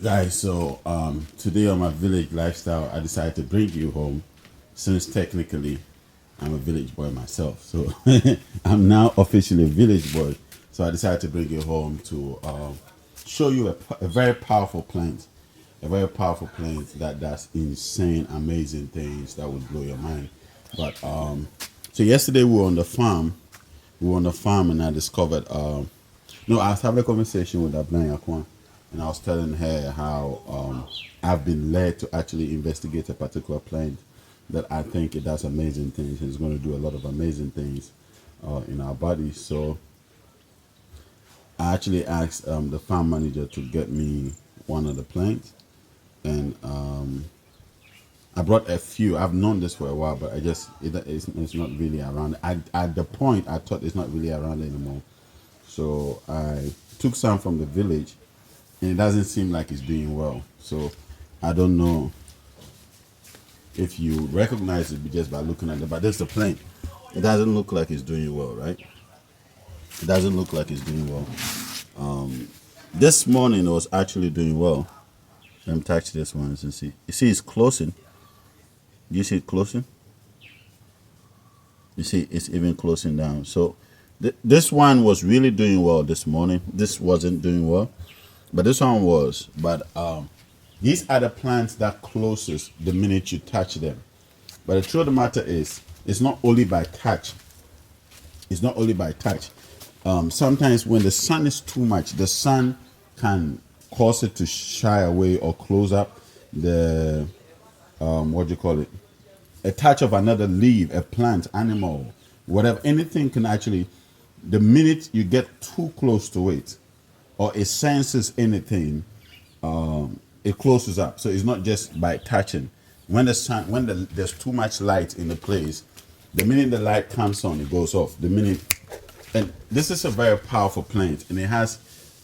Guys, so today on my village lifestyle, I decided to bring you home since technically I'm a village boy myself. So I'm now officially a village boy. So I decided to bring you home to show you a very powerful plant. A very powerful plant that does insane, amazing things that would blow your mind. But so yesterday we were on the farm. We were on the farm and I discovered no, I was having a conversation with Ablan Yakwan, and I was telling her how I've been led to actually investigate a particular plant that I think it does amazing things and it's going to do a lot of amazing things in our bodies. So I actually asked the farm manager to get me one of the plants, and I brought a few. I've known this for a while, but it's not really around. At the point, I thought it's not really around anymore. So I took some from the village, and it doesn't seem like it's doing well. So I don't know if you recognize it just by looking at it, but that's the plant. It doesn't look like it's doing well, right? It doesn't look like it's doing well. This morning it was actually doing well. Let me touch this one and see. You see it's closing. Do you see it closing? You see it's even closing down. So this one was really doing well this morning. This wasn't doing well, but this one was. But these are the plants that closes the minute you touch them. But the truth of the matter is, it's not only by touch. It's not only by touch. Sometimes when the sun is too much, the sun can cause it to shy away or close up the what do you call it? A touch of another leaf, a plant, animal, whatever. Anything can actually. The minute you get too close to it, or it senses anything, it closes up. So it's not just by touching. When there's too much light in the place, the minute the light comes on, it goes off. And this is a very powerful plant, and it has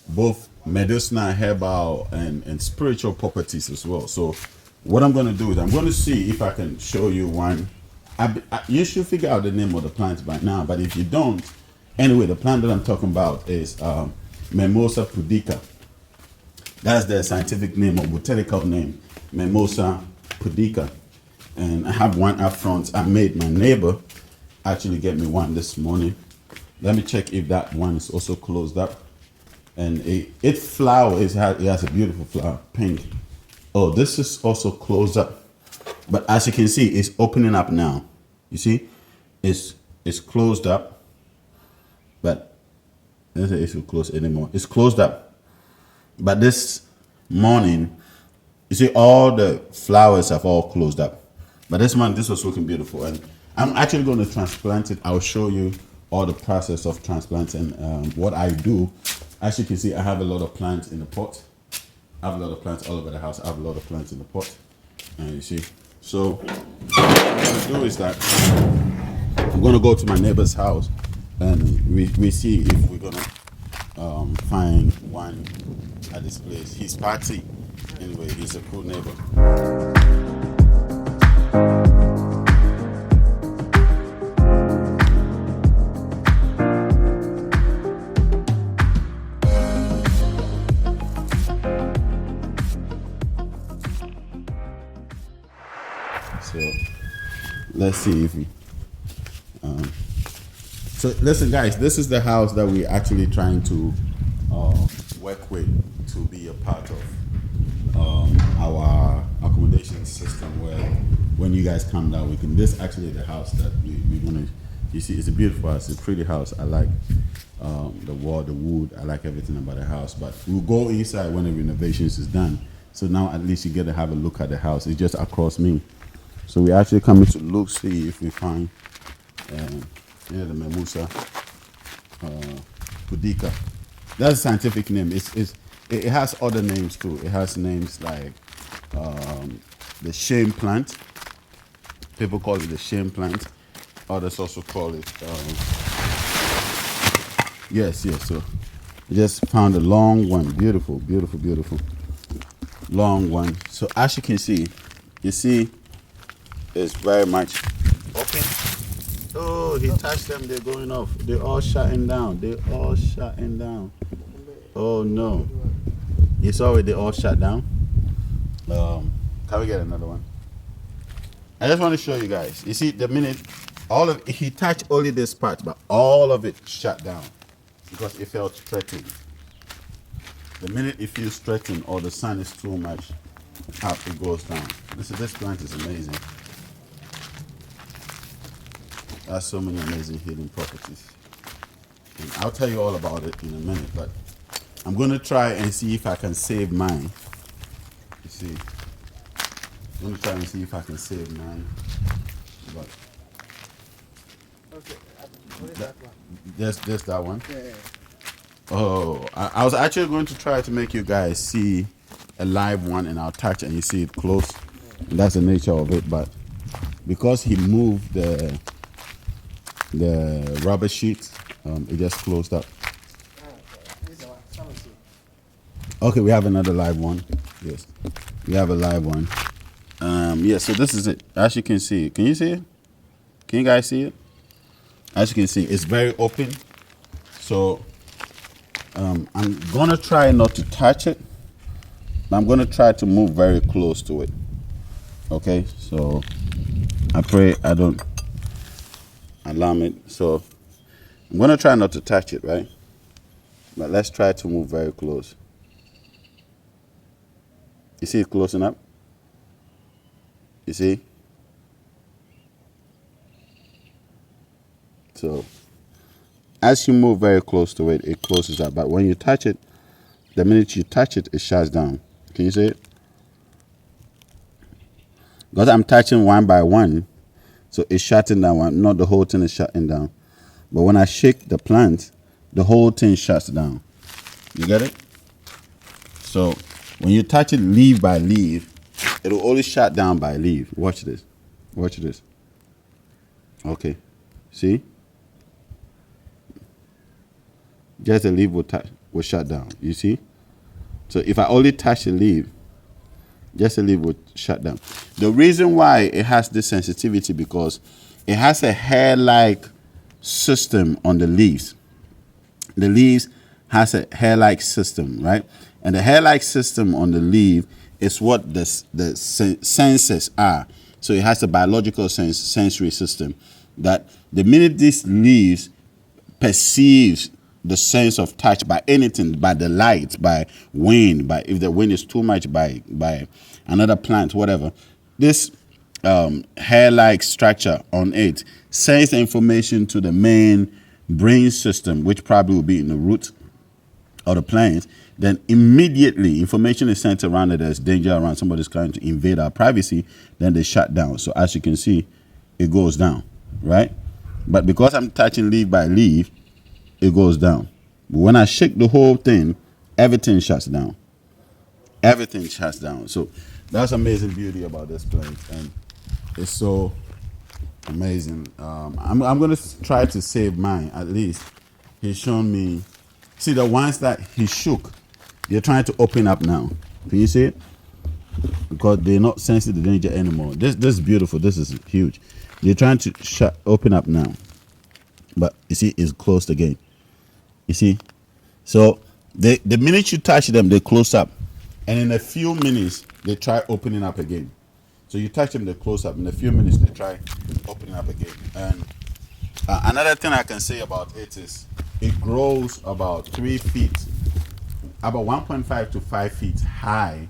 both medicinal, herbal, and spiritual properties as well. So what I'm going to do is I'm going to see if I can show you one. You should figure out the name of the plant by now, but if you don't, anyway, the plant that I'm talking about is Mimosa pudica. That's the scientific name or botanical name, Mimosa pudica. And I have one up front. I made my neighbor actually get me one this morning. Let me check if that one is also closed up. And its flower it has a beautiful flower, pink. Oh, this is also closed up. But as you can see, it's opening up now. You see, it's closed up. But I don't think it's closed anymore. It's closed up. But this morning, you see all the flowers have all closed up. But this was looking beautiful. And I'm actually going to transplant it. I'll show you all the process of transplanting what I do. As you can see, I have a lot of plants in the pot. I have a lot of plants all over the house. I have a lot of plants in the pot. And you see. So what I'm going to do is that I'm going to go to my neighbor's house and we see if we're going to find one at this place. He's party. Anyway, he's a cool neighbor. So let's see if we so listen guys, this is the house that we're actually trying to work with to be a part of our accommodation system, where when you guys come down we can, this actually the house that we're gonna, you see it's a beautiful house, it's a pretty house. I like the wall, the wood, I like everything about the house. But we'll go inside when the renovations is done, so now at least you get to have a look at the house. It's just across me. So we're actually coming to look, see if we find the Mimosa pudica. That's a scientific name. It has other names too. It has names like the shame plant. People call it the shame plant. Others also call it yes. So I just found a long one. Beautiful long one. So as you can see, it's very much open. Oh, he touched them, they're going off. They're all shutting down. Oh no. it's already all shut down. Can we get another one? I just want to show you guys. You see, the minute he touched only this part, but all of it shut down because it felt threatened. The minute it feels threatened or the sun is too much up, it goes down. This plant is amazing. It has so many amazing healing properties. And I'll tell you all about it in a minute, but I'm going to try and see if I can save mine. You see, I'm going to try and see if I can save mine. But okay, what is that one? Just that one. Yeah. Oh, I was actually going to try to make you guys see a live one, and I'll touch and you see it close. And that's the nature of it. But because he moved the rubber sheet, it just closed up. Okay, we have another live one. Yes, we have a live one. Yeah, so this is it. As you can see, can you see it? Can you guys see it? As you can see, it's very open. So I'm gonna try not to touch it. I'm gonna try to move very close to it. Okay, so I pray I don't alarm it. So I'm gonna try not to touch it, right? But let's try to move very close. You see it closing up? You see? So as you move very close to it, it closes up. But when you touch it, the minute you touch it, it shuts down. Can you see it? Because I'm touching one by one, so it's shutting down one. Not the whole thing is shutting down. But when I shake the plant, the whole thing shuts down. You get it? So when you touch it leaf by leaf, it'll only shut down by leaf. Watch this. Watch this. Okay. See? Just the leaf will shut down. You see? So if I only touch the leaf, just the leaf will shut down. The reason why it has this sensitivity because it has a hair-like system on the leaves. The leaves has a hair-like system, right? And the hair-like system on the leaf is what the senses are. So it has a biological sensory system that the minute these leaves perceives the sense of touch by anything, by the light, by wind, by if the wind is too much, by another plant, whatever, this hair-like structure on it sends the information to the main brain system, which probably will be in the root of the plant. Then immediately information is sent around that there's danger around, somebody's trying to invade our privacy, then they shut down. So as you can see, it goes down, right? But because I'm touching leaf by leaf, it goes down. But when I shake the whole thing, everything shuts down. Everything shuts down. So that's amazing beauty about this plant, and it's so amazing. I'm going to try to save mine at least. He's shown me. See the ones that he shook, they're trying to open up now. Can you see it? Because they're not sensing the danger anymore. This is beautiful. This is huge. They're trying to open up now. But you see, it's closed again. You see? So the minute you touch them, they close up. And in a few minutes, they try opening up again. So you touch them, they close up. In a few minutes, they try opening up again. And another thing I can say about it is it grows about 3 feet, about 1.5 to 5 feet high.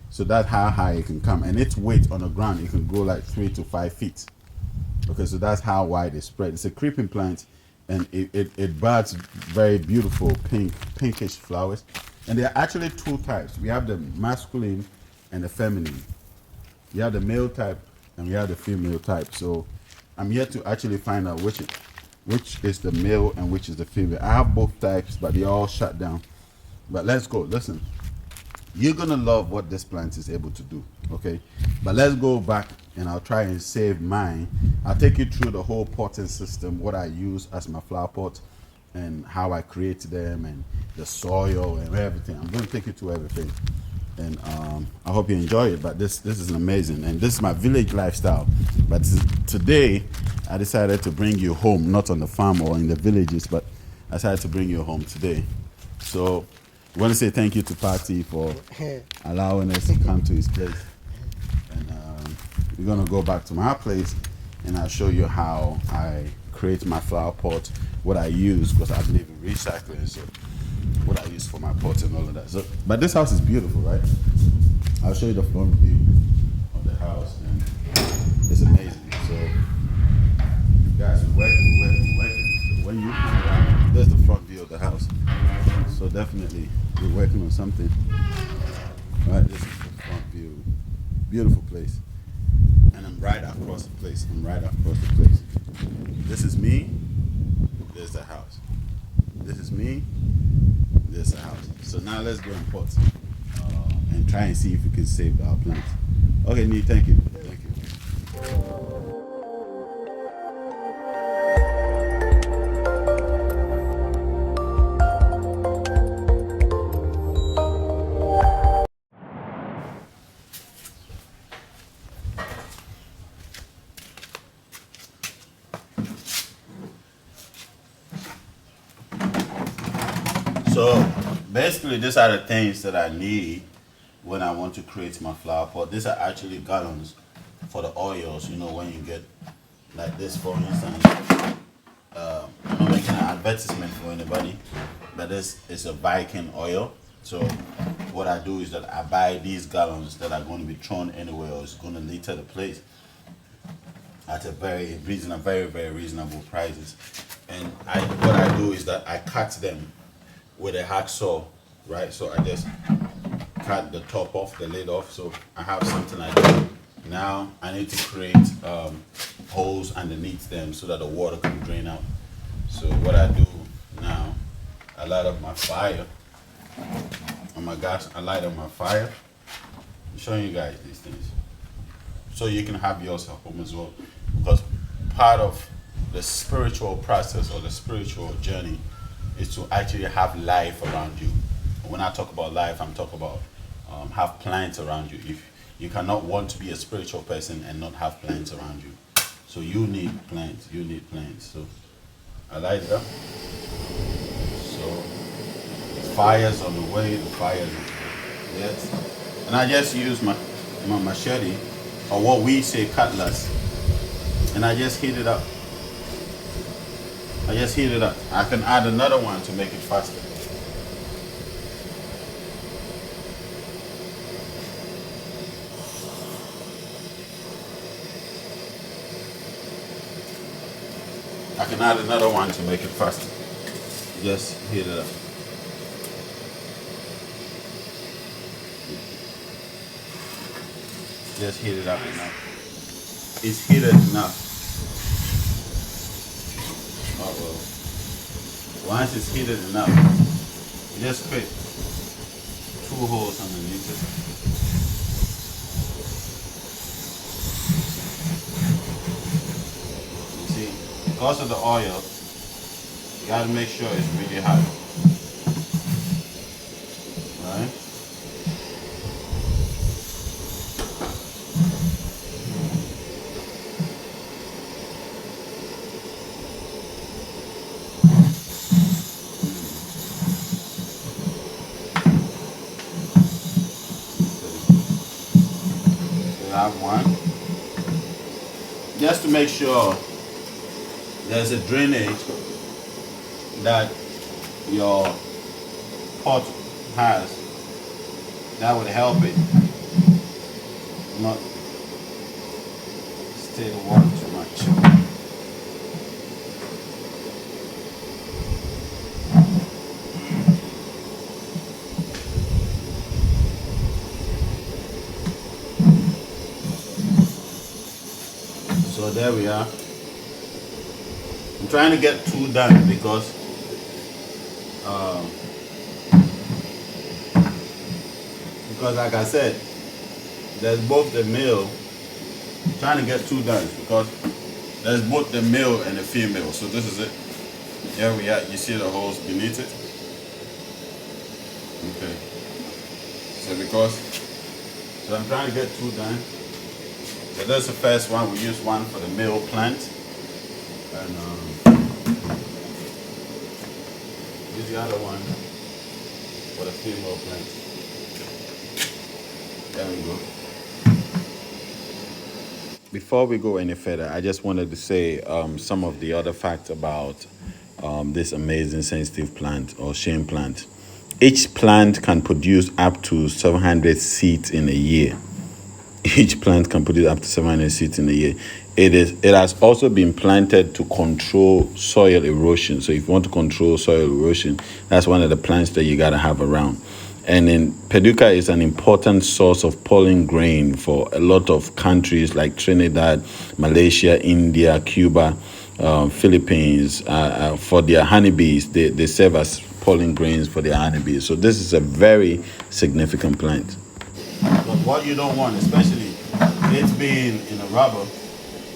So that's how high it can come. And its weight on the ground, it can grow like 3 to 5 feet. Okay, so that's how wide it spread. It's a creeping plant, and it buds very beautiful pinkish flowers. And there are actually two types. We have the masculine and the feminine. We have the male type and we have the female type. So I'm here to actually find out which is the male and which is the female. I have both types, but they all shut down. But let's go. Listen, you're gonna love what this plant is able to do. Okay, but let's go back and I'll try and save mine. I'll take you through the whole potting system, what I use as my flower pot, and how I create them, and the soil and everything. I'm going to take you to everything, and I hope you enjoy it. But this is amazing, and this is my village lifestyle. But today I decided to bring you home, not on the farm or in the villages, but I decided to bring you home today. So I want to say thank you to Patty for allowing us to come to his place. And we're going to go back to my place and I'll show you how I create my flower pot, what I use, because I believe in recycling. So what I use for my pots and all of that. So, but this house is beautiful, right? I'll show you the front view of the house, and it's amazing. So, guys, we're working. So when you come down, there's the front view of the house. So definitely, we're working on something. All right, this is the front view. Beautiful place. And I'm right across the place. This is me. There's the house. This is me. There's the house. So now let's go and pot and try and see if we can save our plants. Okay, Nee, thank you. Thank you. So basically, these are the things that I need when I want to create my flower pot. These are actually gallons for the oils. You know, when you get like this, for instance, I'm not making an advertisement for anybody, but this is a Viking oil. So what I do is that I buy these gallons that are going to be thrown anywhere or it's going to litter the place at a very reasonable prices. And what I do is that I cut them with a hacksaw, right? So I just cut the top off, the lid off. So I have something like that. Now I need to create holes underneath them so that the water can drain out. So what I do now, I light up my fire on my gas. I light up my fire. I'm showing you guys these things so you can have yours at home as well. Because part of the spiritual process or the spiritual journey is to actually have life around you. When I talk about life, I'm talking about have plants around you. If you cannot want to be a spiritual person and not have plants around you, so you need plants. So I light it up. So the fire's on the way. Yes, and I just use my machete, or what we say cutlass, and I just heat it up. I can add another one to make it faster. Just heat it up. Just heat it up enough. It's heated enough. Once it's heated enough, you just put 2 holes underneath it. You see, because of the oil, you gotta make sure it's really hot. Right? One, just to make sure there's a drainage that your pot has that would help it not stay the water too much. So there we are. I'm trying to get 2 done because like I said, there's both the male. I'm trying to get 2 done because there's both the male and the female. So this is it. Here we are. You see the holes beneath it. Okay. So I'm trying to get 2 done. So that's the first one. We use one for the male plant, and use the other one for the female plants. There we go. Before we go any further, I just wanted to say some of the other facts about this amazing sensitive plant or shame plant. Each plant can produce up to 700 seeds in a year. Each plant can produce up to 700 seeds in a year. It has also been planted to control soil erosion. So if you want to control soil erosion, that's one of the plants that you got to have around. And then Paducah is an important source of pollen grain for a lot of countries like Trinidad, Malaysia, India, Cuba, Philippines. For their honeybees, they serve as pollen grains for their honeybees. So this is a very significant plant. But what you don't want, especially it being in a rubber,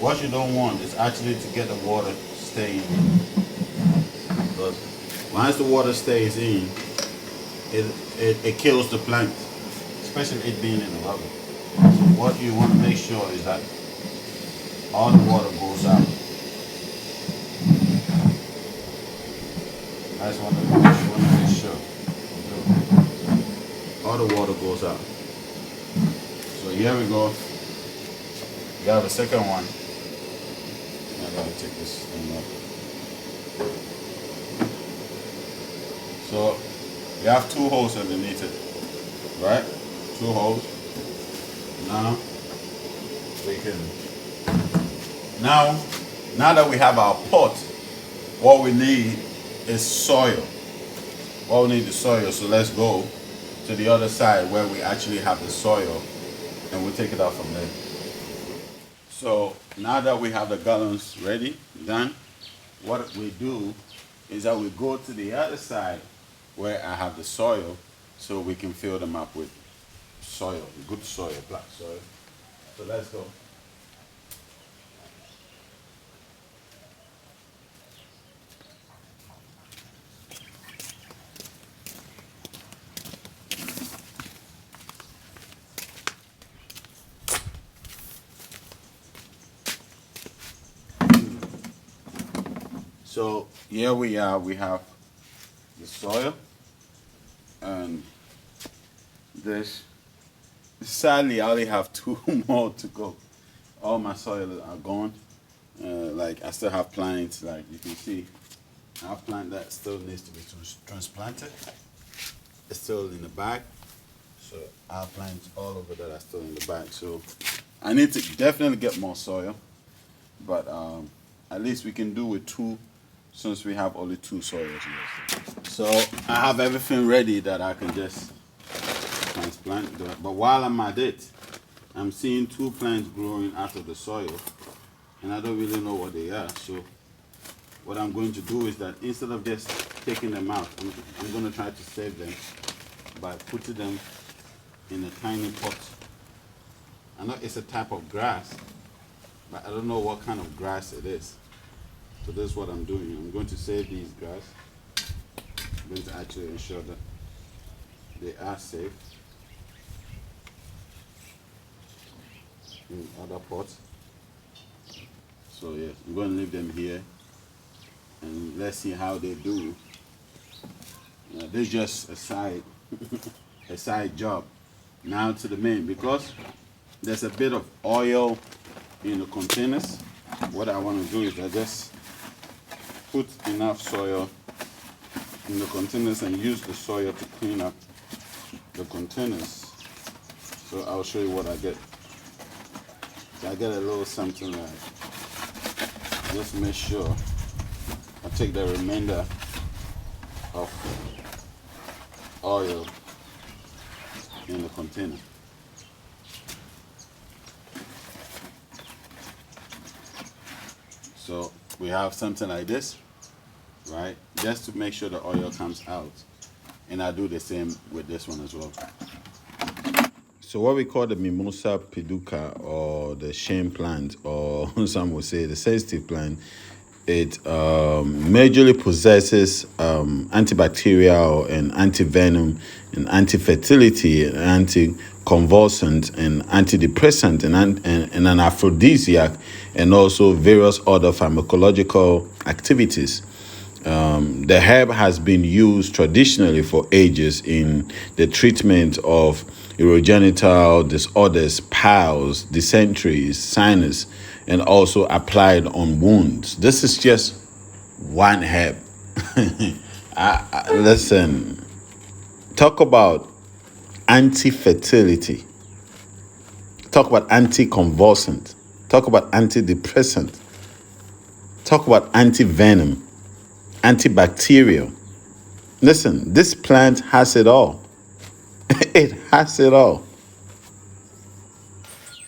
what you don't want is actually to get the water staying in. Because once the water stays in, it kills the plant, especially it being in the rubber. So what you want to make sure is that all the water goes out. I just want to make sure all the water goes out. So here we go. We have a second one. I gotta take this thing up. So we have 2 holes underneath it, right? 2 holes. Now we can. Now that we have our pot, what we need is soil. What we need is soil. So let's go to the other side where we actually have the soil, and we'll take it out from there. So now that we have the gallons ready, done, what we do is that we go to the other side where I have the soil, so we can fill them up with soil, good soil, black soil. So let's go. So here we are, we have the soil and this. Sadly, I only have 2 more to go. All my soil are gone. Like I still have plants, like you can see, I have plant that still needs to be transplanted. It's still in the bag. So I have plants all over that are still in the bag. So I need to definitely get more soil, but at least we can do with 2 since we have only 2 soils here. So I have everything ready that I can just transplant. But while I'm at it, I'm seeing 2 plants growing out of the soil, and I don't really know what they are. So what I'm going to do is that instead of just taking them out, I'm going to try to save them by putting them in a tiny pot. I know it's a type of grass, but I don't know what kind of grass it is. So this is what I'm doing. I'm going to save these grass. I'm going to actually ensure that they are safe in other pots. So yeah, I'm going to leave them here and let's see how they do. This is just a side a side job. Now to the main, because there's a bit of oil in the containers. What I want to do is I just put enough soil in the containers and use the soil to clean up the containers. So I'll show you what I get. So I get a little something like, just make sure I take the remainder of oil in the container. So we have something like this, right? Just to make sure the oil comes out. And I do the same with this one as well. So what we call the Mimosa Paducah, or the shame plant, or some would say the sensitive plant, it majorly possesses antibacterial and antivenom and anti-fertility and anti-convulsant and antidepressant and an aphrodisiac, and also various other pharmacological activities. The herb has been used traditionally for ages in the treatment of urogenital disorders, piles, dysentery, sinus, and also applied on wounds. This is just one herb. Listen, talk about anti-fertility, talk about anti-convulsant, talk about antidepressant, talk about anti-venom, antibacterial. Listen, this plant has it all. It has it all.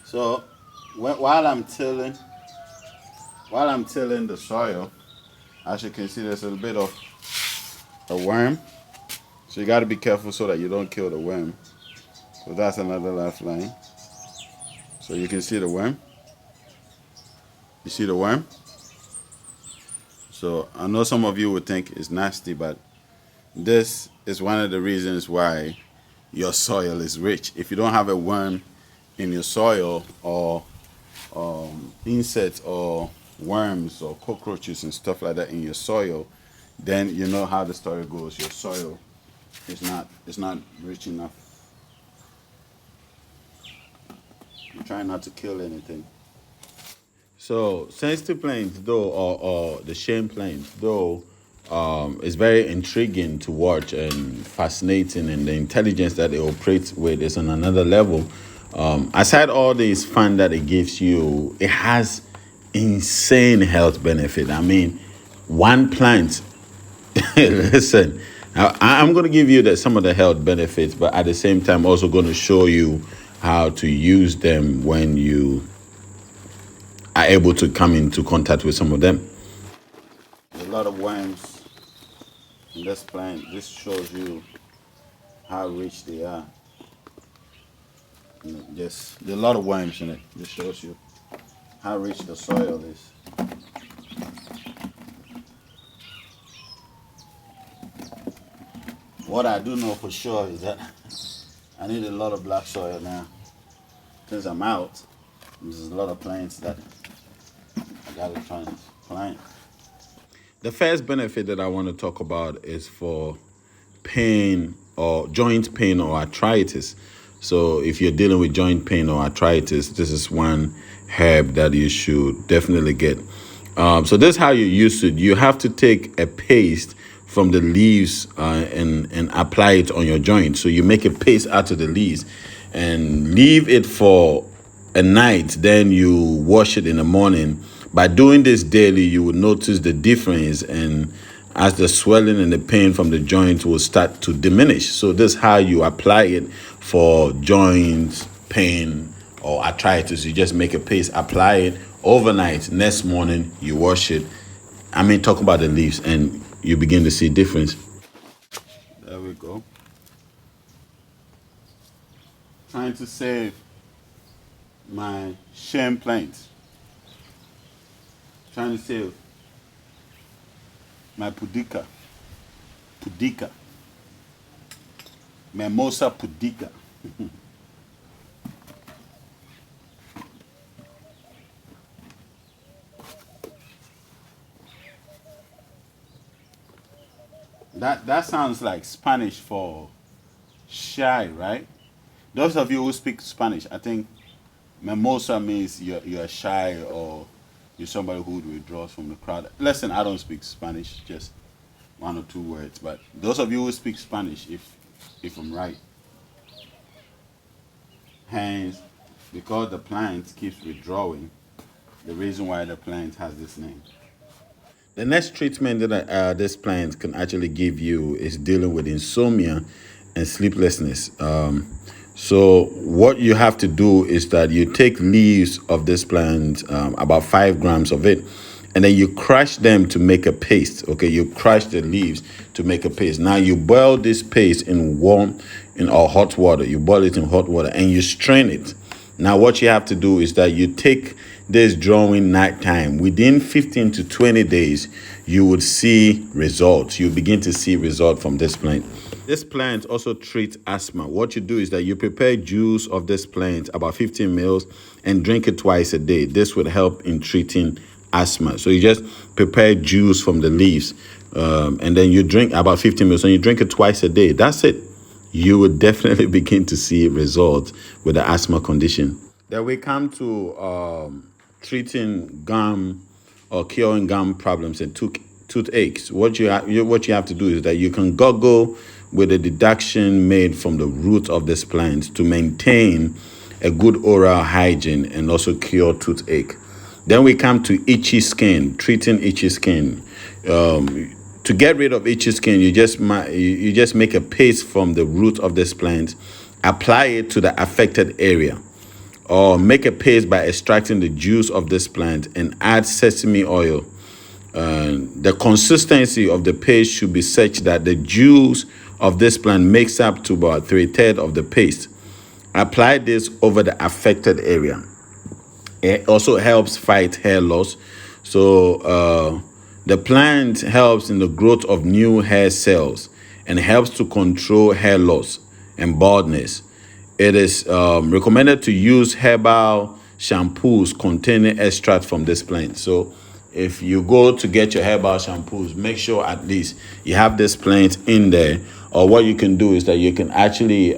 So while I'm tilling the soil, as you can see, there's a little bit of a worm. So you got to be careful so that you don't kill the worm. So that's another lifeline. So you can see the worm. You see the worm? So I know some of you would think it's nasty, but this is one of the reasons why your soil is rich. If you don't have a worm in your soil, or insects or worms or cockroaches and stuff like that in your soil, then you know how the story goes. Your soil is not rich enough. You're trying not to kill anything. So sensitive plains, though, or the shame plains, though, is very intriguing to watch and fascinating, and the intelligence that it operates with is on another level. Aside all this fun that it gives you, it has insane health benefit. I mean, one plant. Listen, I'm going to give you some of the health benefits, but at the same time, also going to show you how to use them when you are able to come into contact with some of them. A lot of worms in this plant. This shows you how rich they are. Just there's a lot of worms in it. This shows you how rich the soil is. What I do know for sure is that I need a lot of black soil now. Since I'm out, there's a lot of plants that I gotta transplant. The first benefit that I want to talk about is for pain or joint pain or arthritis. So if you're dealing with joint pain or arthritis, this is one herb that you should definitely get. So this is how you use it. You have to take a paste from the leaves and apply it on your joint. So you make a paste out of the leaves and leave it for a night. Then you wash it in the morning. By doing this daily, you will notice the difference, and as the swelling and the pain from the joint will start to diminish. So this is how you apply it for joint pain or arthritis. You just make a paste, apply it overnight. Next morning, you wash it. Talk about the leaves, and you begin to see difference. There we go. Trying to save my shame plants. Trying to save my pudica. Mimosa pudica. That sounds like Spanish for shy, right? Those of you who speak Spanish, I think mimosa means you're shy, or you're somebody who withdraws from the crowd. Listen, I don't speak Spanish, just one or two words. But those of you who speak Spanish, if I'm right, hence, because the plant keeps withdrawing, the reason why the plant has this name. The next treatment that this plant can actually give you is dealing with insomnia and sleeplessness. So what you have to do is that you take leaves of this plant, about 5 grams of it, and then you crush them to make a paste. Okay, you crush the leaves to make a paste. Now you boil this paste in hot water. You boil it in hot water and you strain it. Now what you have to do is that you take this drawing nighttime. Within 15 to 20 days, you would see results. You begin to see results from this plant. This plant also treats asthma. What you do is that you prepare juice of this plant, about 15 mils, and drink it twice a day. This would help in treating asthma. So you just prepare juice from the leaves, and then you drink about 15 mils, and you drink it twice a day. That's it. You will definitely begin to see results with the asthma condition. Then we come to treating gum or curing gum problems and toothaches. What you have to do is that you can gargle with a deduction made from the root of this plant to maintain a good oral hygiene and also cure toothache. Then we come to itchy skin, treating itchy skin. To get rid of itchy skin, you just make a paste from the root of this plant, apply it to the affected area, or make a paste by extracting the juice of this plant and add sesame oil. The consistency of the paste should be such that the juice of this plant makes up to about 3/3 of the paste. Apply this over the affected area. It also helps fight hair loss. So the plant helps in the growth of new hair cells and helps to control hair loss and baldness. It is recommended to use herbal shampoos containing extract from this plant. So if you go to get your herbal shampoos, make sure at least you have this plant in there. Or what you can do is that you can actually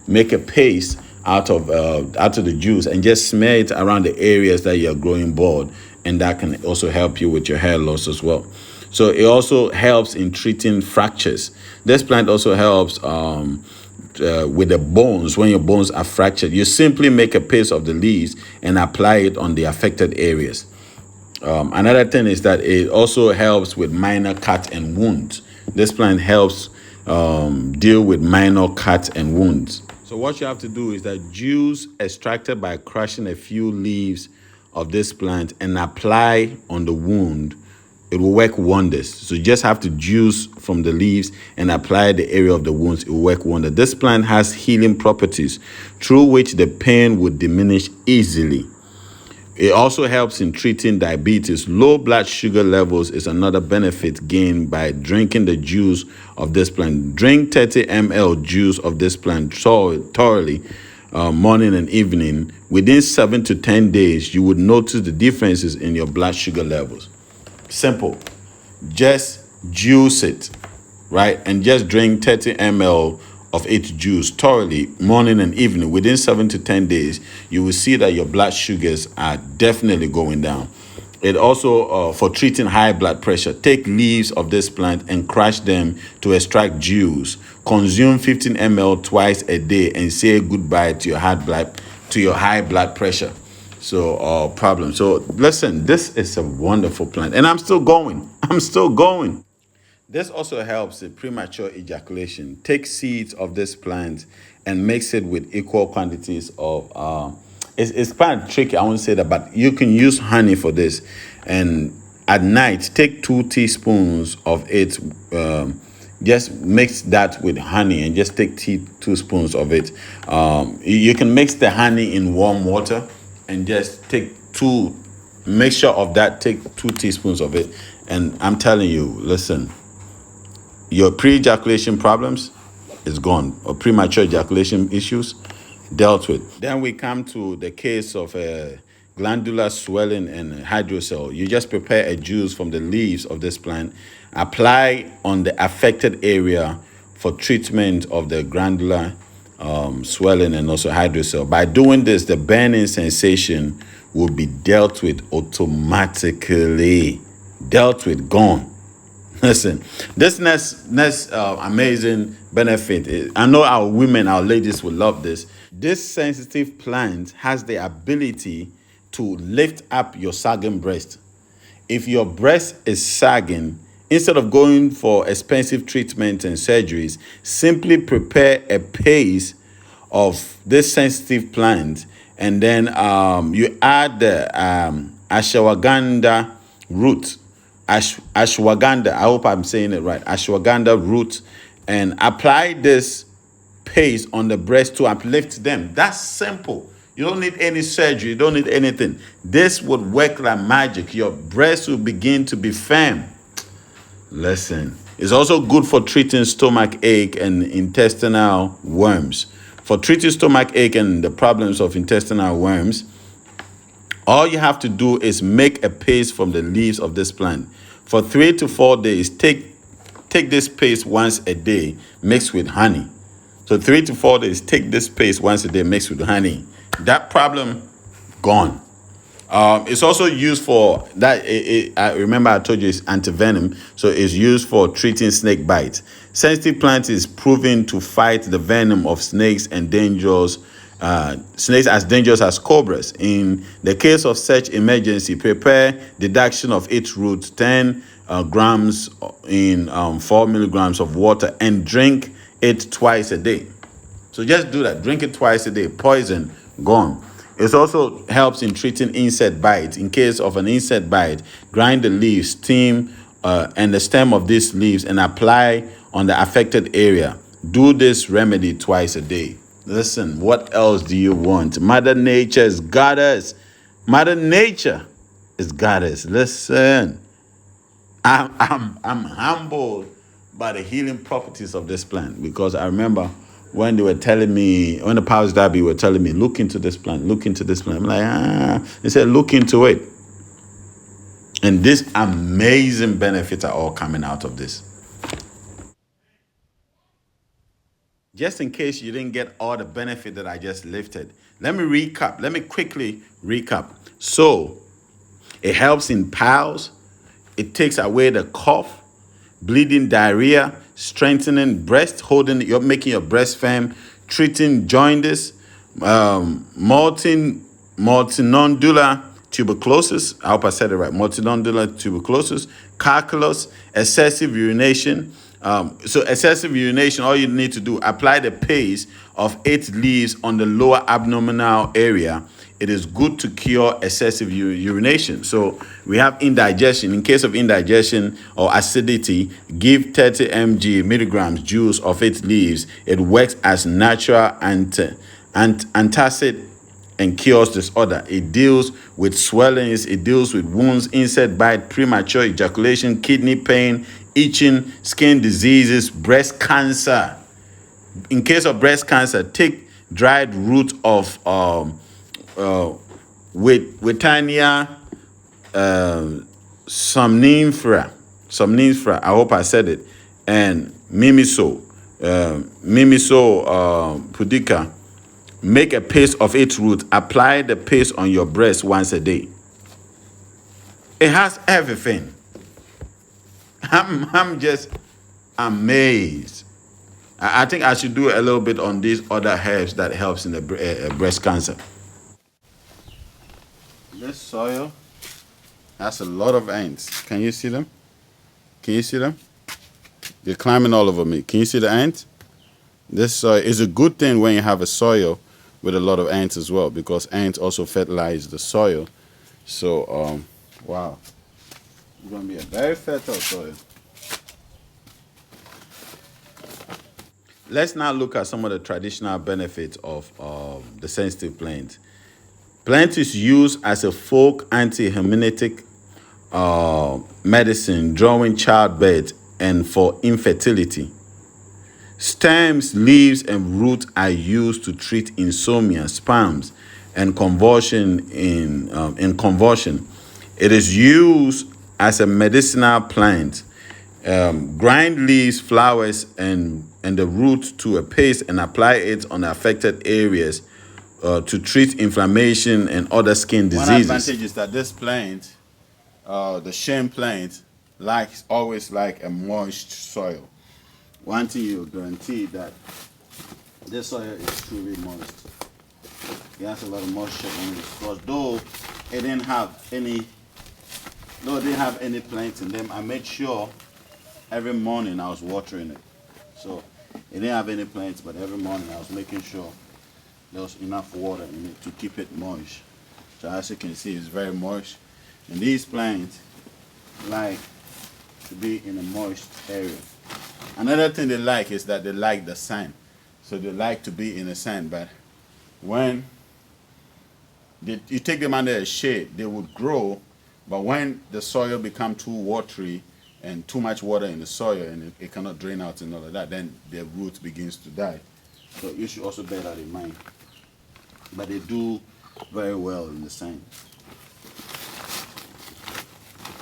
make a paste out of the juice and just smear it around the areas that you're growing bald, and that can also help you with your hair loss as well. So it also helps in treating fractures. This plant also helps with the bones. When your bones are fractured, you simply make a paste of the leaves and apply it on the affected areas. Another thing is that it also helps with minor cut and wounds. This plant helps deal with minor cuts and wounds. So what you have to do is that juice extracted by crushing a few leaves of this plant and apply on the wound, it will work wonders. So you just have to juice from the leaves and apply the area of the wounds. It will work wonders. This plant has healing properties through which the pain would diminish easily. It also helps in treating diabetes. Low blood sugar levels is another benefit gained by drinking the juice of this plant. Drink 30 ml juice of this plant thoroughly, morning and evening. Within 7 to 10 days, you would notice the differences in your blood sugar levels. Simple. Just juice it, right? And just drink 30 ml of its juice thoroughly, morning and evening. Within 7 to 10 days, you will see that your blood sugars are definitely going down. It also, for treating high blood pressure, take leaves of this plant and crush them to extract juice. Consume 15 ml twice a day and say goodbye to your high blood pressure. Problem. So listen, this is a wonderful plant, and I'm still going. This also helps with premature ejaculation. Take seeds of this plant and mix it with equal quantities of, it's kind of tricky, I won't say that, but you can use honey for this. And at night, take 2 teaspoons of it, just mix that with honey and just take 2 spoons of it. You can mix the honey in warm water and just take mixture of that, take 2 teaspoons of it. And I'm telling you, listen, your pre-ejaculation problems is gone, or premature ejaculation issues dealt with. Then we come to the case of glandular swelling and hydrocele. You just prepare a juice from the leaves of this plant, apply on the affected area for treatment of the glandular swelling and also hydrocele. By doing this, the burning sensation will be dealt with automatically. Gone. Listen, this next amazing benefit, I know our ladies will love this. This sensitive plant has the ability to lift up your sagging breast. If your breast is sagging, instead of going for expensive treatment and surgeries, simply prepare a paste of this sensitive plant, and then you add the ashwagandha root. Ashwagandha, I hope I'm saying it right, ashwagandha root, and apply this paste on the breast to uplift them. That's simple. You don't need any surgery. You don't need anything. This would work like magic. Your breast will begin to be firm. Listen, it's also good for treating stomach ache and intestinal worms. For treating stomach ache and the problems of intestinal worms, all you have to do is make a paste from the leaves of this plant. For 3 to 4 days, take this paste once a day, mixed with honey. So 3 to 4 days, take this paste once a day, mixed with honey. That problem gone. It's also used for that. I remember I told you it's antivenom, so it's used for treating snake bites. Sensitive plant is proven to fight the venom of snakes and snakes as dangerous as cobras. In the case of such emergency, prepare deduction of its root, 10 grams in 4 milligrams of water, and drink it twice a day. So just do that. Drink it twice a day. Poison gone. It also helps in treating insect bites. In case of an insect bite, grind the leaves, steam, and the stem of these leaves and apply on the affected area. Do this remedy twice a day. Listen, what else do you want? Mother Nature has got us. Mother Nature has got us. Listen, I'm humbled by the healing properties of this plant, because I remember when they were telling me, when the powers that be were telling me, look into this plant, look into this plant. I'm like, They said, look into it. And these amazing benefits are all coming out of this. Just in case you didn't get all the benefit that I just lifted, let me recap. Let me quickly recap. So, it helps in piles. It takes away the cough, bleeding, diarrhea, strengthening breast, you're making your breast firm, treating jaundice, multinodular tuberculosis. I hope I said it right. Multinodular tuberculosis, calculus, excessive urination. So excessive urination, all you need to do, apply the paste of 8 leaves on the lower abdominal area. It is good to cure excessive urination. So we have indigestion. In case of indigestion or acidity, give 30 milligrams juice of 8 leaves. It works as natural antacid and cures disorder. It deals with swellings, it deals with wounds, insect bite, premature ejaculation, kidney pain, itching, skin diseases, breast cancer. In case of breast cancer, take dried root of Witania somnifera. I hope I said it. And mimiso pudica. Make a paste of its root. Apply the paste on your breast once a day. It has everything. I'm just amazed. I think I should do a little bit on these other herbs that helps in the breast cancer. This soil has a lot of ants. Can you see them? Can you see them? They're climbing all over me. Can you see the ants? This soil is a good thing when you have a soil with a lot of ants as well, because ants also fertilize the soil. So, wow. It's going to be a very fertile soil. Let's now look at some of the traditional benefits of the sensitive plant. Plant is used as a folk anti-Hemitic medicine during childbirth and for infertility. Stems, leaves, and roots are used to treat insomnia, spasms, and convulsion in convulsion. It is used as a medicinal plant. Grind leaves, flowers, and the root to a paste and apply it on affected areas to treat inflammation and other skin diseases. One advantage is that this plant, the shame plant, always like a moist soil. One thing you guarantee that this soil is truly moist. It has a lot of moisture in it, because though it didn't have any plants in them, I made sure every morning I was watering it. So it didn't have any plants, but every morning I was making sure there was enough water in it to keep it moist. So as you can see, it's very moist. And these plants like to be in a moist area. Another thing they like is that they like the sun. So they like to be in the sun, but when you take them under a shade, they would grow, but when the soil becomes too watery and too much water in the soil and it cannot drain out and all of that, then their root begins to die. So you should also bear that in mind. But they do very well in the sun.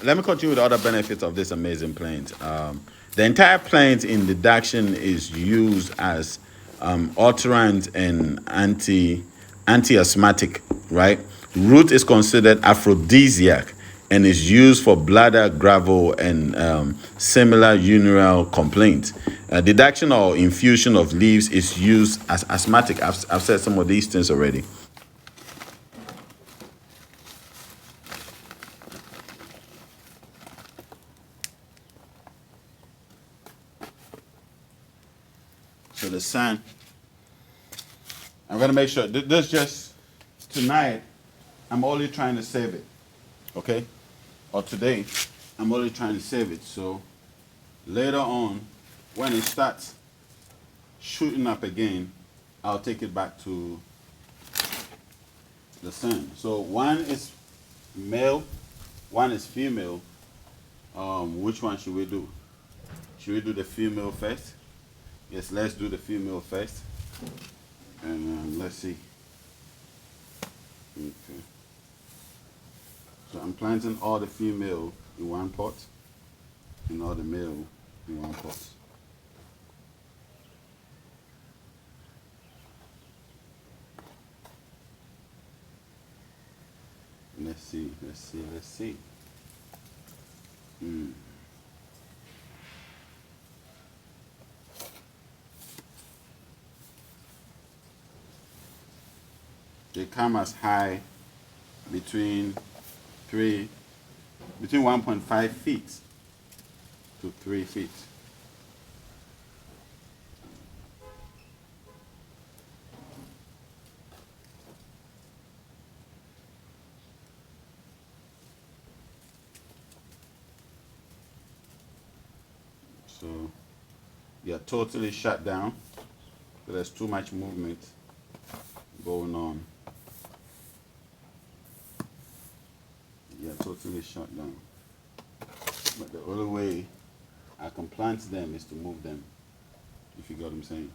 let me continue with other benefits of this amazing plant. The entire plant in deduction is used as utterant and anti-asthmatic, right? Root is considered aphrodisiac and is used for bladder, gravel, and similar urinary complaints. Deduction or infusion of leaves is used as asthmatic. I've said some of these things already. So the sun, I'm gonna make sure this just tonight. I'm only trying to save it, okay? Or today, I'm only trying to save it. So later on, when it starts shooting up again, I'll take it back to the sun. So one is male, one is female. Which one should we do? Should we do the female first? Yes, let's do the female first. And let's see. Okay. So I'm planting all the female in one pot and all the male in one pot. Let's see, let's see, let's see. They come as high between 1.5 feet to 3 feet. So you're totally shut down. So there's too much movement going on. You're totally shut down. But the only way I can plant them is to move them, if you get what I'm saying.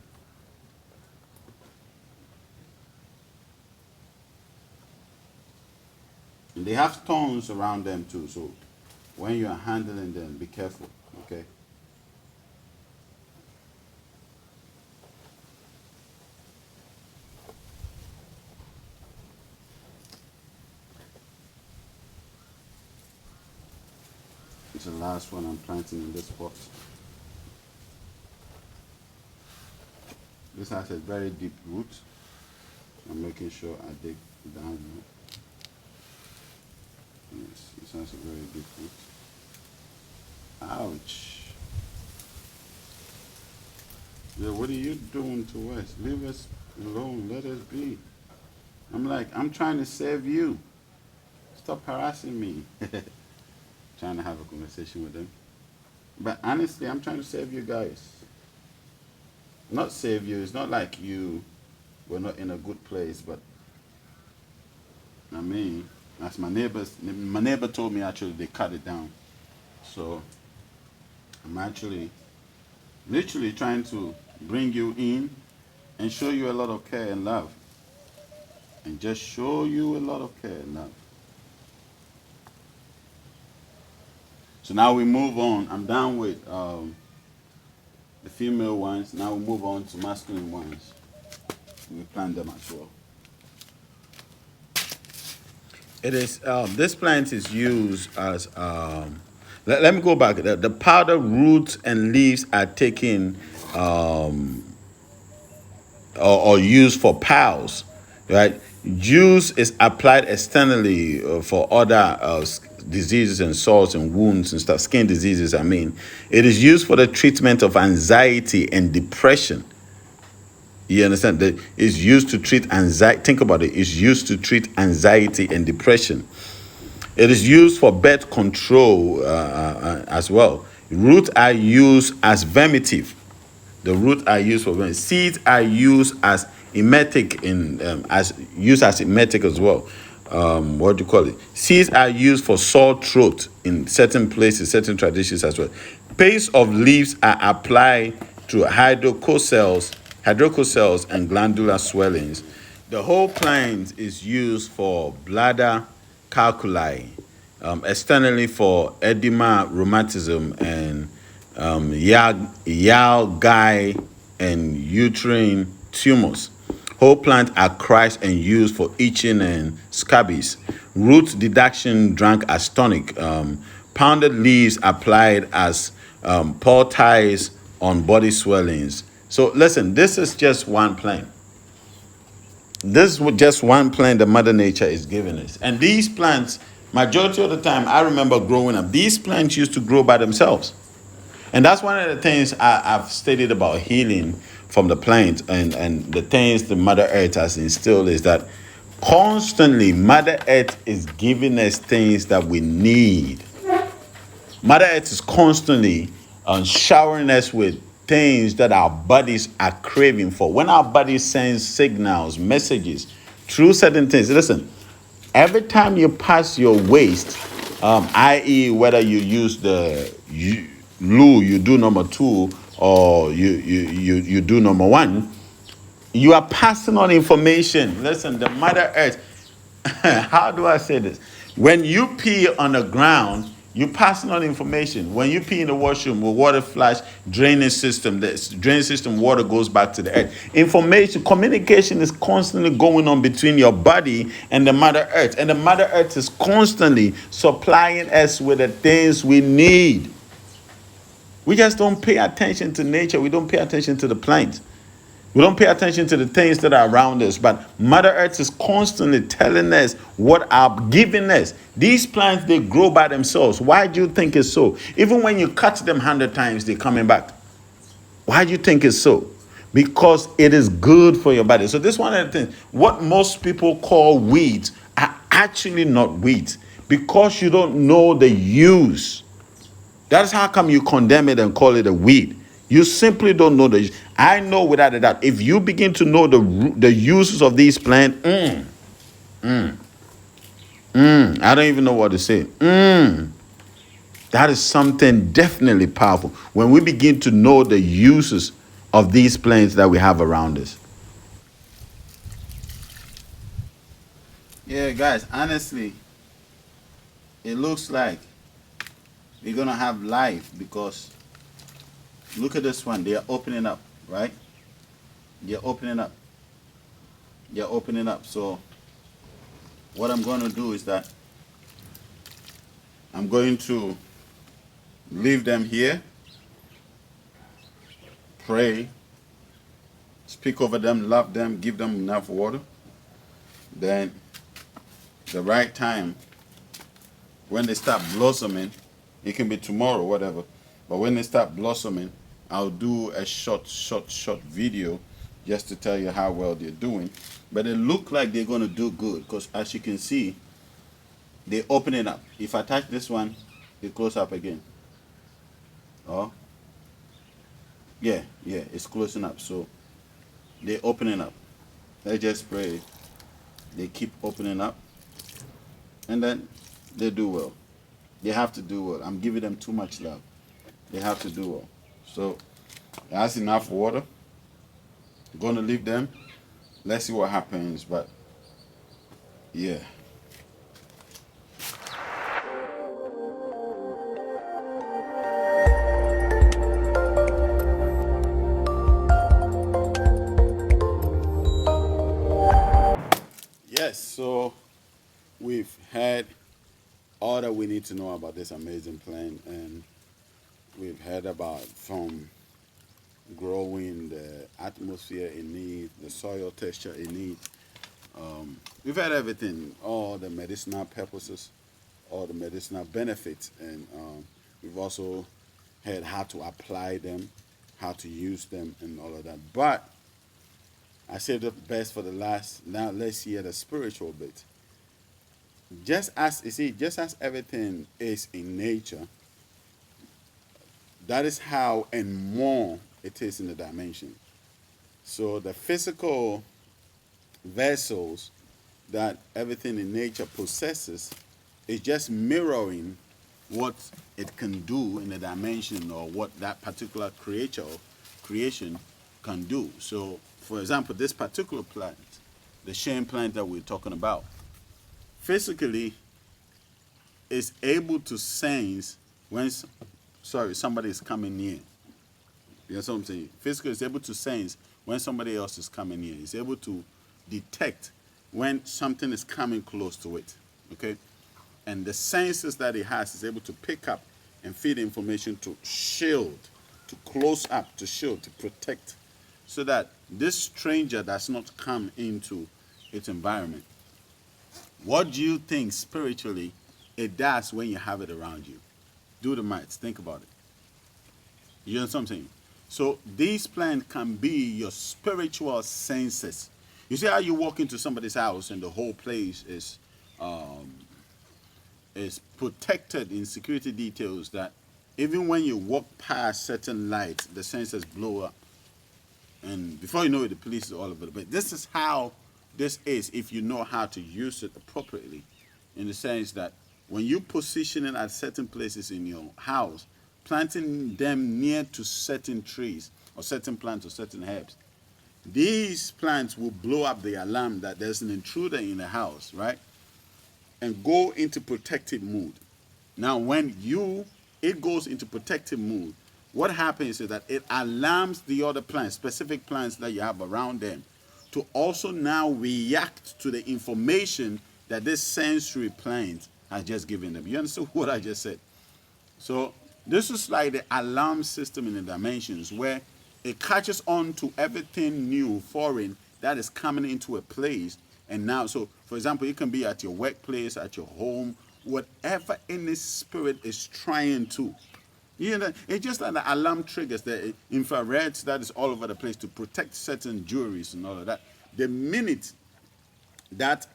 And they have stones around them too, so when you are handling them, be careful, okay? It's the last one I'm planting in this pot. This has a very deep root. I'm making sure I dig down here. Yes, this has a very deep root. Ouch. Yeah, what are you doing to us? Leave us alone. Let us be. I'm like, I'm trying to save you. Stop harassing me. Trying to have a conversation with them. But honestly, I'm trying to save you guys. Not save you. It's not like you were not in a good place, but I mean, as my neighbor told me actually they cut it down. So I'm actually literally trying to bring you in and show you a lot of care and love. And just show you a lot of care and love. So now we move on. I'm done with the female ones. Now we move on to masculine ones. We plant them as well. It is this plant is used as let me go back. The powder roots and leaves are taken or used for piles, right? Juice is applied externally for other diseases and sores and wounds and stuff, skin diseases. I mean, it is used for the treatment of anxiety and depression. You understand that it's used to treat anxiety. Think about it. It's used to treat anxiety and depression. It is used for birth control as well. Roots are used as vemitive. The roots are used for vemitive. Seeds are used as emetic as emetic as well. What do you call it? Seeds are used for sore throat in certain places, certain traditions as well. Paste of leaves are applied to hydrococele and glandular swellings. The whole plant is used for bladder calculi, externally for edema, rheumatism, and Yao and uterine tumors. Whole plants are crushed and used for itching and scabies. Root deduction drank as tonic. Pounded leaves applied as poultice on body swellings. So listen, this is just one plant. This is just one plant that Mother Nature is giving us. And these plants, majority of the time, I remember growing up, these plants used to grow by themselves. And that's one of the things I've stated about healing from the plant, and the things the Mother Earth has instilled is that constantly Mother Earth is giving us things that we need. Mother Earth is constantly showering us with things that our bodies are craving for. When our body sends signals, messages through certain things, listen, every time you pass your waist, i.e., whether you use the loo, you do number 2, or you do number 1, you are passing on information. Listen, the Mother Earth, how do I say this? When you pee on the ground, you're passing on information. When you pee in the washroom with water flash, drainage system, the drainage system water goes back to the earth. Information, communication is constantly going on between your body and the Mother Earth. And the Mother Earth is constantly supplying us with the things we need. We just don't pay attention to nature. We don't pay attention to the plants. We don't pay attention to the things that are around us, but Mother Earth is constantly telling us what are giving us. These plants, they grow by themselves. Why do you think it's so? Even when you cut them 100 times, they're coming back. Why do you think it's so? Because it is good for your body. So this one of the things, what most people call weeds are actually not weeds, because you don't know the use. That's how come you condemn it and call it a weed. You simply don't know the. I know without a doubt, if you begin to know the uses of these plants, I don't even know what to say. That is something definitely powerful. When we begin to know the uses of these plants that we have around us. Yeah, guys, honestly, it looks like we're going to have life, because look at this one. They are opening up, right? They're opening up. They're opening up. So what I'm going to do is that I'm going to leave them here, pray, speak over them, love them, give them enough water. Then the right time, when they start blossoming, it can be tomorrow, whatever, but when they start blossoming, I'll do a short video just to tell you how well they're doing. But it look like they're going to do good, because as you can see, they're opening up. If I touch this one, it close up again. Oh, yeah, it's closing up. So they're opening up. Let's just pray they keep opening up, and then they do well. They have to do well. I'm giving them too much love. They have to do well. So that's enough water. I'm going to leave them. Let's see what happens. But yeah. Yes, so we've had all that we need to know about this amazing plant, and we've heard about from growing, the atmosphere it needs, the soil texture it needs. We've had everything, all the medicinal purposes, all the medicinal benefits, and we've also had how to apply them, how to use them, and all of that. But I saved the best for the last. Now let's hear the spiritual bit. Just as you see, just as everything is in nature, that is how and more it is in the dimension. So the physical vessels that everything in nature possesses is just mirroring what it can do in the dimension, or what that particular creature or creation can do. So, for example, this particular plant, the shame plant that we're talking about, physically, is able to sense when, somebody is coming near. You know what I'm saying? Physical is able to sense when somebody else is coming near. It's able to detect when something is coming close to it. Okay? And the senses that it has is able to pick up and feed information to shield, to close up, to shield, to protect, so that this stranger does not come into its environment. What do you think spiritually it does when you have it around you? Do the maths. Think about it. You know what I'm saying? So these plants can be your spiritual senses. You see how you walk into somebody's house and the whole place is protected in security details, that even when you walk past certain lights, the sensors blow up. And before you know it, the police is all over it. But this is how this is if you know how to use it appropriately. In the sense that when you position it at certain places in your house, planting them near to certain trees or certain plants or certain herbs, these plants will blow up the alarm that there's an intruder in the house, right? And go into protective mood. Now, when it goes into protective mood, what happens is that it alarms the other plants, specific plants that you have around them, to also now react to the information that this sensory plant has just given them. You understand what I just said? So this is like the alarm system in the dimensions, where it catches on to everything new, foreign, that is coming into a place. And now, so for example, it can be at your workplace, at your home, whatever any spirit is trying to. You know, it's just like the alarm triggers, the infrareds that is all over the place to protect certain jewelries and all of that. The minute that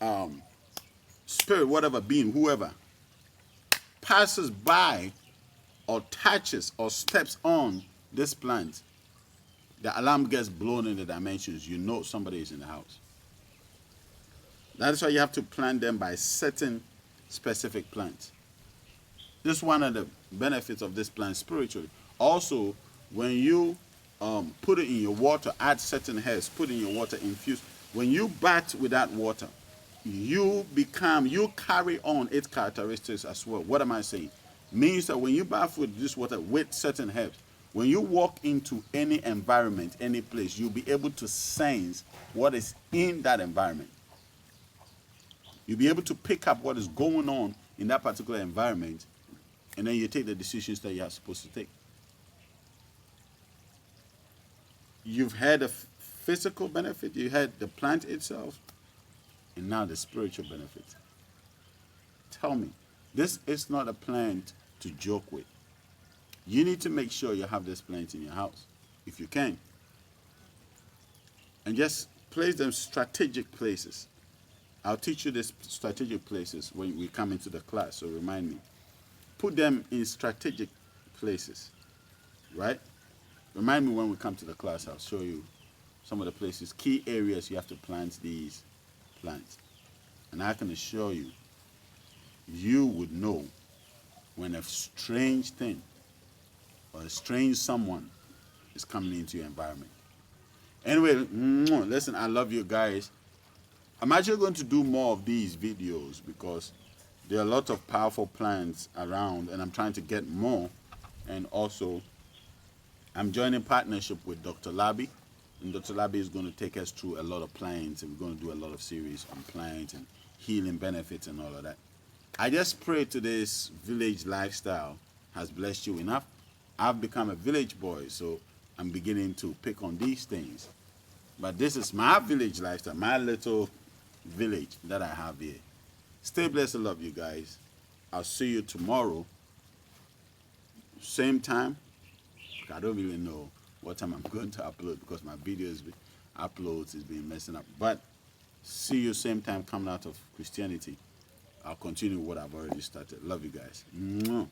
spirit, whatever being, whoever, passes by or touches or steps on this plant, the alarm gets blown in the dimensions. You know somebody is in the house. That is why you have to plant them by certain specific plants. This is one of the benefits of this plant spiritually. Also, when you put it in your water, add certain herbs, put it in your water, infuse. When you bath with that water, you carry on its characteristics as well. What am I saying? Means that when you bath with this water with certain herbs, when you walk into any environment, any place, you'll be able to sense what is in that environment. You'll be able to pick up what is going on in that particular environment, and then you take the decisions that you are supposed to take. You've had a physical benefit, you had the plant itself, and now the spiritual benefit. Tell me, this is not a plant to joke with. You need to make sure you have this plant in your house, if you can. And just place them strategic places. I'll teach you these strategic places when we come into the class, so remind me. Put them in strategic places, right? Remind me when we come to the class, I'll show you some of the places, key areas you have to plant these plants. And I can assure you, you would know when a strange thing or a strange someone is coming into your environment. Anyway, listen, I love you guys. I'm actually going to do more of these videos because there are a lot of powerful plants around, and I'm trying to get more. And also, I'm joining partnership with Dr. Labi, and Dr. Labi is going to take us through a lot of plants, and we're going to do a lot of series on plants and healing benefits and all of that. I just pray today's village lifestyle has blessed you enough. I've become a village boy, so I'm beginning to pick on these things. But this is my village lifestyle, my little village that I have here. Stay blessed. I love you guys. I'll see you tomorrow. Same time. I don't really know what time I'm going to upload because my videos uploads is being messing up. But see you same time coming out of Christianity. I'll continue what I've already started. Love you guys. Mwah.